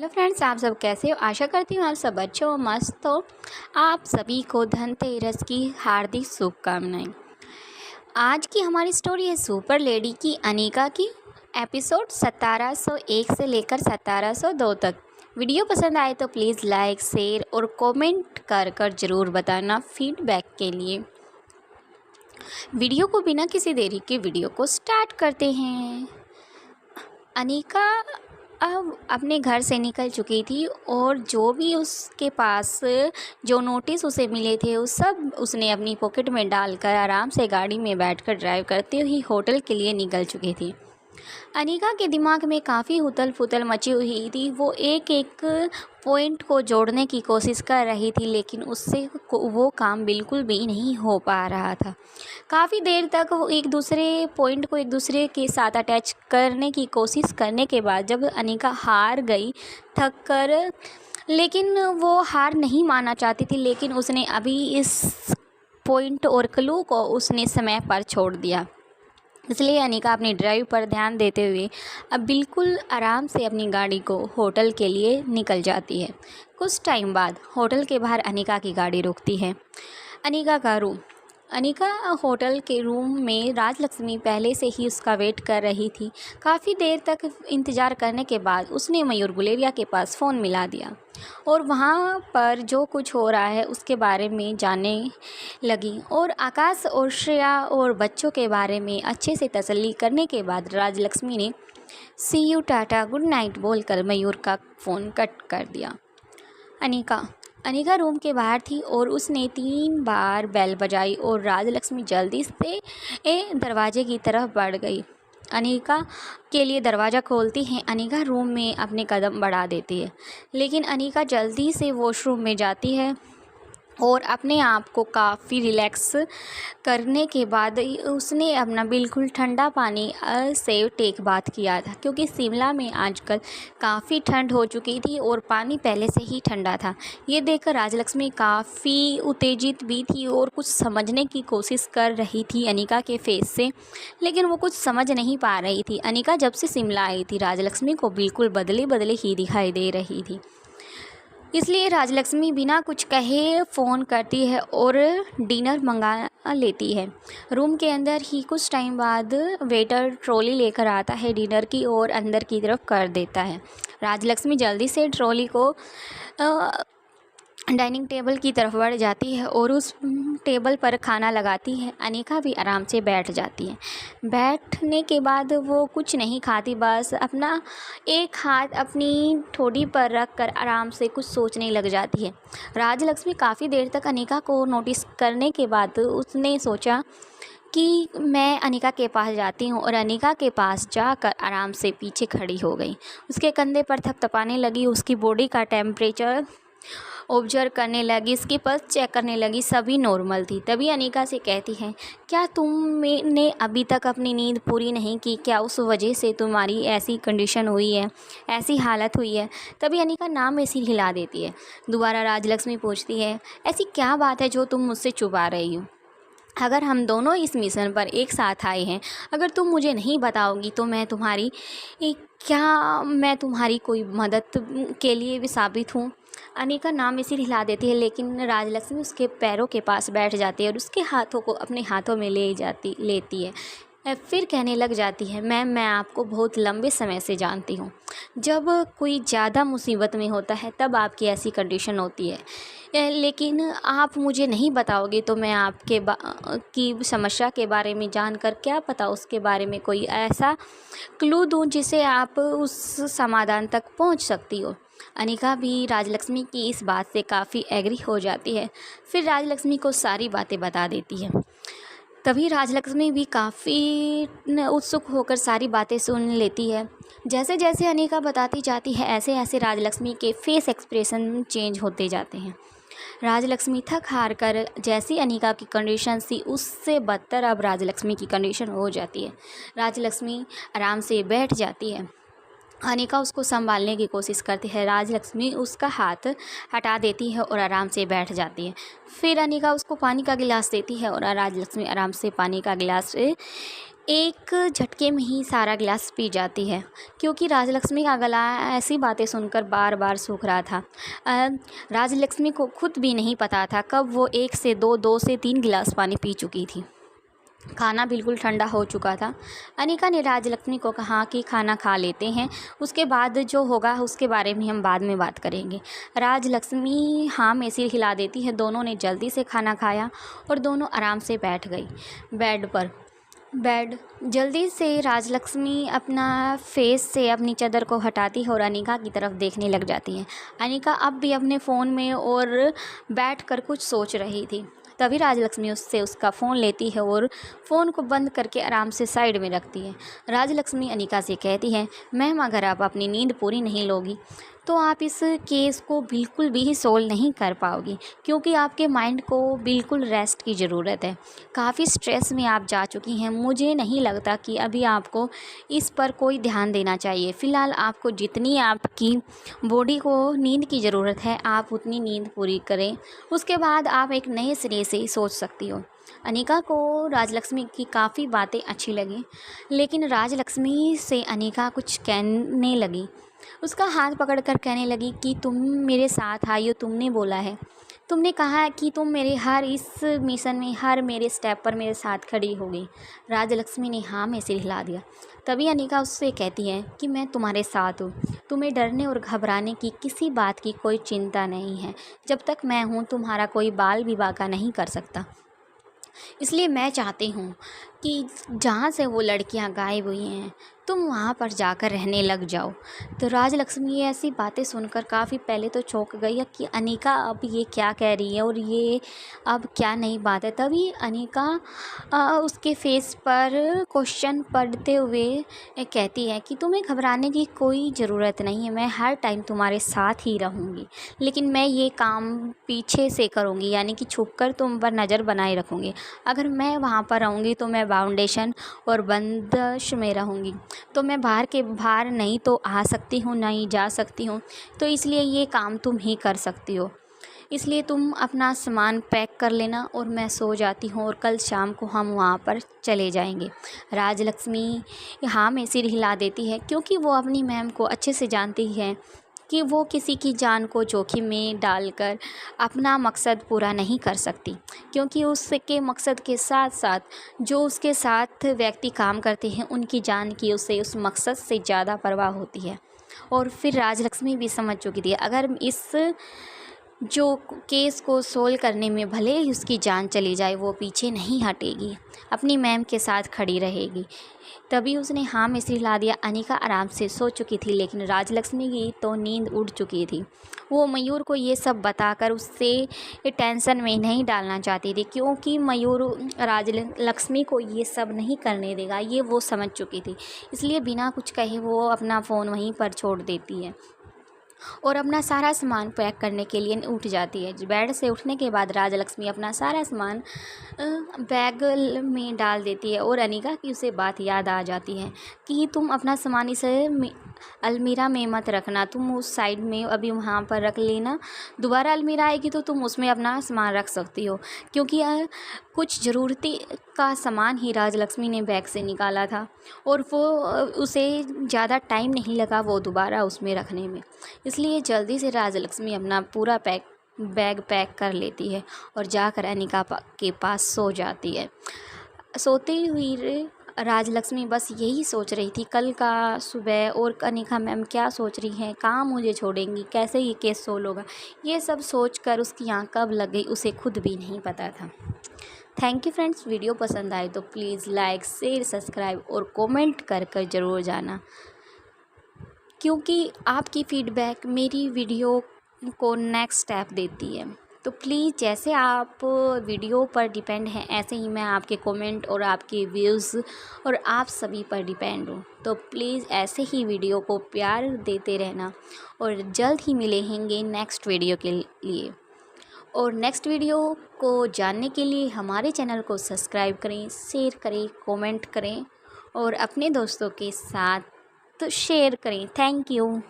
Hello friends, आप सब कैसे हो। आशा करती हूँ आप सब अच्छे हो, मस्त हो। आप सभी को धनतेरस की हार्दिक शुभकामनाएं। आज की हमारी स्टोरी है सुपर लेडी की अनीका की। एपिसोड 1701 से लेकर 1702 तक। वीडियो पसंद आए तो प्लीज़ लाइक, शेयर और कमेंट कर ज़रूर बताना फीडबैक के लिए। वीडियो को बिना किसी देरी के वीडियो को स्टार्ट करते हैं। अनीका अब अपने घर से निकल चुकी थी और जो भी उसके पास जो नोटिस उसे मिले थे उस सब उसने अपनी पॉकेट में डालकर आराम से गाड़ी में बैठकर ड्राइव करते हुए होटल के लिए निकल चुकी थी। अनीका के दिमाग में काफ़ी उथल पुथल मची हुई थी। वो एक एक पॉइंट को जोड़ने की कोशिश कर रही थी, लेकिन उससे वो काम बिल्कुल भी नहीं हो पा रहा था। काफ़ी देर तक वो एक दूसरे पॉइंट को एक दूसरे के साथ अटैच करने की कोशिश करने के बाद जब अनीका हार गई थक कर, लेकिन वो हार नहीं मानना चाहती थी, लेकिन उसने अभी इस पॉइंट और क्लू को उसने समय पर छोड़ दिया। इसलिए अनीका अपनी ड्राइव पर ध्यान देते हुए अब बिल्कुल आराम से अपनी गाड़ी को होटल के लिए निकल जाती है। कुछ टाइम बाद होटल के बाहर अनीका की गाड़ी रुकती है। अनीका का रूम। अनीका होटल के रूम में राजलक्ष्मी पहले से ही उसका वेट कर रही थी। काफ़ी देर तक इंतज़ार करने के बाद उसने मयूर गुलेरिया के पास फ़ोन मिला दिया और वहाँ पर जो कुछ हो रहा है उसके बारे में जानने लगी और आकाश और श्रेया और बच्चों के बारे में अच्छे से तसल्ली करने के बाद राजलक्ष्मी ने सी यू टाटा गुड नाइट बोलकर मयूर का फ़ोन कट कर दिया। अनीका रूम के बाहर थी और उसने 3 बार बेल बजाई और राजलक्ष्मी जल्दी से दरवाजे की तरफ बढ़ गई। अनीका के लिए दरवाज़ा खोलती है। अनीका रूम में अपने कदम बढ़ा देती है, लेकिन अनीका जल्दी से वॉशरूम में जाती है और अपने आप को काफ़ी रिलैक्स करने के बाद उसने अपना बिल्कुल ठंडा पानी से टेक बाथ किया था, क्योंकि शिमला में आजकल काफ़ी ठंड हो चुकी थी और पानी पहले से ही ठंडा था। ये देखकर राजलक्ष्मी काफ़ी उत्तेजित भी थी और कुछ समझने की कोशिश कर रही थी अनीका के फेस से, लेकिन वो कुछ समझ नहीं पा रही थी। अनीका जब से शिमला आई थी राजलक्ष्मी को बिल्कुल बदले बदले ही दिखाई दे रही थी। इसलिए राजलक्ष्मी बिना कुछ कहे फ़ोन करती है और डिनर मंगा लेती है। रूम के अंदर ही कुछ टाइम बाद वेटर ट्रॉली लेकर आता है डिनर की और अंदर की तरफ कर देता है। राजलक्ष्मी जल्दी से ट्रॉली को डाइनिंग टेबल की तरफ बढ़ जाती है और उस टेबल पर खाना लगाती है। अनीका भी आराम से बैठ जाती है। बैठने के बाद वो कुछ नहीं खाती, बस अपना एक हाथ अपनी ठोड़ी पर रख कर आराम से कुछ सोचने लग जाती है। राजलक्ष्मी काफ़ी देर तक अनीका को नोटिस करने के बाद उसने सोचा कि मैं अनीका के पास जाती हूँ और अनीका के पास जाकर आराम से पीछे खड़ी हो गई। उसके कंधे पर थपथपाने लगी, उसकी बॉडी का टेम्परेचर ऑब्जर्व करने लगी, इसकी पल्स चेक करने लगी, सभी नॉर्मल थी। तभी अनीका से कहती है, क्या तुमने अभी तक अपनी नींद पूरी नहीं की? क्या उस वजह से तुम्हारी ऐसी कंडीशन हुई है, ऐसी हालत हुई है? तभी अनीका नाम ऐसी हिला देती है। दोबारा राजलक्ष्मी पूछती है, ऐसी क्या बात है जो तुम मुझसे छुपा रही हो? अगर हम दोनों इस मिशन पर एक साथ आए हैं, अगर तुम मुझे नहीं बताओगी तो मैं तुम्हारी कोई मदद के लिए भी साबित हूँ? अनीका नाम इसी हिला देती है, लेकिन राजलक्ष्मी उसके पैरों के पास बैठ जाती है और उसके हाथों को अपने हाथों में लेती है। फिर कहने लग जाती है, मैम मैं आपको बहुत लंबे समय से जानती हूँ। जब कोई ज़्यादा मुसीबत में होता है तब आपकी ऐसी कंडीशन होती है, लेकिन आप मुझे नहीं बताओगे तो मैं आपके की समस्या के बारे में जानकर क्या पता उसके बारे में कोई ऐसा क्लू दूँ जिसे आप उस समाधान तक पहुँच सकती हो। अनीका भी राजलक्ष्मी की इस बात से काफ़ी एग्री हो जाती है। फिर राजलक्ष्मी को सारी बातें बता देती है। तभी राजलक्ष्मी भी काफ़ी उत्सुक होकर सारी बातें सुन लेती है। जैसे जैसे अनीका बताती जाती है ऐसे ऐसे राजलक्ष्मी के फेस एक्सप्रेशन चेंज होते जाते हैं। राजलक्ष्मी थक हार कर जैसी अनीका की कंडीशन थी उससे बदतर अब राजलक्ष्मी की कंडीशन हो जाती है। राजलक्ष्मी आराम से बैठ जाती है। अनीका उसको संभालने की कोशिश करती है। राजलक्ष्मी उसका हाथ हटा देती है और आराम से बैठ जाती है। फिर अनीका उसको पानी का गिलास देती है और राजलक्ष्मी आराम से पानी का गिलास एक झटके में ही सारा गिलास पी जाती है, क्योंकि राजलक्ष्मी का गला ऐसी बातें सुनकर बार बार सूख रहा था। राजलक्ष्मी को खुद भी नहीं पता था कब वो 1 से 2, 2 से 3 गिलास पानी पी चुकी थी। खाना बिल्कुल ठंडा हो चुका था। अनिका ने राजलक्ष्मी को कहा कि खाना खा लेते हैं, उसके बाद जो होगा उसके बारे में हम बाद में बात करेंगे। राजलक्ष्मी हाँ में सिर हिला देती है। दोनों ने जल्दी से खाना खाया और दोनों आराम से बैठ गई बेड पर। जल्दी से राजलक्ष्मी अपना फेस से अपनी चादर को हटाती है और अनिका की तरफ देखने लग जाती है। अनिका अब भी अपने फ़ोन में और बैठकर कुछ सोच रही थी। तभी राजलक्ष्मी उससे उसका फ़ोन लेती है और फ़ोन को बंद करके आराम से साइड में रखती है। राजलक्ष्मी अनिका से कहती है, मैम अगर आप अपनी नींद पूरी नहीं लोगी तो आप इस केस को बिल्कुल भी सोल्व नहीं कर पाओगी, क्योंकि आपके माइंड को बिल्कुल रेस्ट की ज़रूरत है। काफ़ी स्ट्रेस में आप जा चुकी हैं। मुझे नहीं लगता कि अभी आपको इस पर कोई ध्यान देना चाहिए। फ़िलहाल आपको जितनी आपकी बॉडी को नींद की ज़रूरत है आप उतनी नींद पूरी करें, उसके बाद आप एक नए सिरे से सोच सकती हो। अनिका को राजलक्ष्मी की काफ़ी बातें अच्छी लगी, लेकिन राजलक्ष्मी से अनिका कुछ कहने लगी। उसका हाथ पकड़कर कहने लगी कि तुम मेरे साथ आई हो, तुमने बोला है, तुमने कहा है कि तुम मेरे हर इस मिशन में, हर मेरे स्टेप पर मेरे साथ खड़ी होगी। राजलक्ष्मी ने हाँ में सिर हिला दिया। तभी अनिका उससे कहती है कि मैं तुम्हारे साथ हूँ, तुम्हें डरने और घबराने की किसी बात की कोई चिंता नहीं है। जब तक मैं हूँ तुम्हारा कोई बाल विवाह का नहीं कर सकता। इसलिए मैं चाहती हूँ कि जहाँ से वो लड़कियाँ गायब हुई हैं तुम वहाँ पर जाकर रहने लग जाओ। तो राजलक्ष्मी ये ऐसी बातें सुनकर काफ़ी पहले तो चौंक गई कि अनिका अब ये क्या कह रही है और ये अब क्या नई बात है। तभी अनिका उसके फेस पर क्वेश्चन पढ़ते हुए कहती है कि तुम्हें घबराने की कोई ज़रूरत नहीं है, मैं हर टाइम तुम्हारे साथ ही रहूँगी, लेकिन मैं ये काम पीछे से करूँगी, यानी कि छुपकर तुम पर नज़र बनाए रखूँगी। अगर मैं वहाँ पर रहूँगी तो मैं फाउंडेशन और बंदिश में रहूँगी, तो मैं बाहर नहीं तो आ सकती हूँ, नहीं जा सकती हूँ। तो इसलिए ये काम तुम ही कर सकती हो। इसलिए तुम अपना सामान पैक कर लेना और मैं सो जाती हूँ और कल शाम को हम वहाँ पर चले जाएंगे। राजलक्ष्मी हाँ में सिर हिला देती है, क्योंकि वो अपनी मैम को अच्छे से जानती है कि वो किसी की जान को जोखिम में डालकर अपना मकसद पूरा नहीं कर सकती, क्योंकि उसके मकसद के साथ साथ जो उसके साथ व्यक्ति काम करते हैं उनकी जान की उसे उस मकसद से ज़्यादा परवाह होती है। और फिर राजलक्ष्मी भी समझ चुकी थी अगर इस जो केस को सोल्व करने में भले ही उसकी जान चली जाए वो पीछे नहीं हटेगी, अपनी मैम के साथ खड़ी रहेगी। तभी उसने हाँ में सिर हिला दिया। अनिका आराम से सो चुकी थी, लेकिन राजलक्ष्मी की तो नींद उड़ चुकी थी। वो मयूर को ये सब बताकर उससे टेंशन में नहीं डालना चाहती थी, क्योंकि मयूर राजलक्ष्मी को ये सब नहीं करने देगा, ये वो समझ चुकी थी। इसलिए बिना कुछ कहे वो अपना फ़ोन वहीं पर छोड़ देती है और अपना सारा सामान पैक करने के लिए उठ जाती है। बेड से उठने के बाद राजलक्ष्मी अपना सारा सामान बैग में डाल देती है और अनिका की उसे बात याद आ जाती है कि तुम अपना सामान इसे अलमीरा में मत रखना, तुम उस साइड में अभी वहाँ पर रख लेना, दोबारा अलमीरा आएगी तो तुम उसमें अपना सामान रख सकती हो। क्योंकि कुछ ज़रूरती का सामान ही राजलक्ष्मी ने बैग से निकाला था और वो उसे ज़्यादा टाइम नहीं लगा वो दोबारा उसमें रखने में। इसलिए जल्दी से राजलक्ष्मी अपना पूरा बैग पैक कर लेती है और जाकर अनिका के पास सो जाती है। सोती हुई राजलक्ष्मी बस यही सोच रही थी कल का सुबह और अनिका मैम क्या सोच रही हैं, कहाँ मुझे छोड़ेंगी, कैसे ये केस सोल्व होगा। ये सब सोचकर उसकी आँख कब लग गई उसे खुद भी नहीं पता था। Thank you friends. वीडियो पसंद आए तो प्लीज़ लाइक, शेयर, सब्सक्राइब और कमेंट कर ज़रूर जाना, क्योंकि आपकी फ़ीडबैक मेरी वीडियो को नेक्स्ट स्टेप देती है। तो प्लीज़ जैसे आप वीडियो पर डिपेंड हैं ऐसे ही मैं आपके कमेंट और आपके व्यूज़ और आप सभी पर डिपेंड हूँ। तो प्लीज़ ऐसे ही वीडियो को प्यार देते रहना और जल्द ही मिलेंगे नेक्स्ट वीडियो के लिए। और नेक्स्ट वीडियो को जानने के लिए हमारे चैनल को सब्सक्राइब करें, शेयर करें, कमेंट करें और अपने दोस्तों के साथ शेयर करें। Thank you.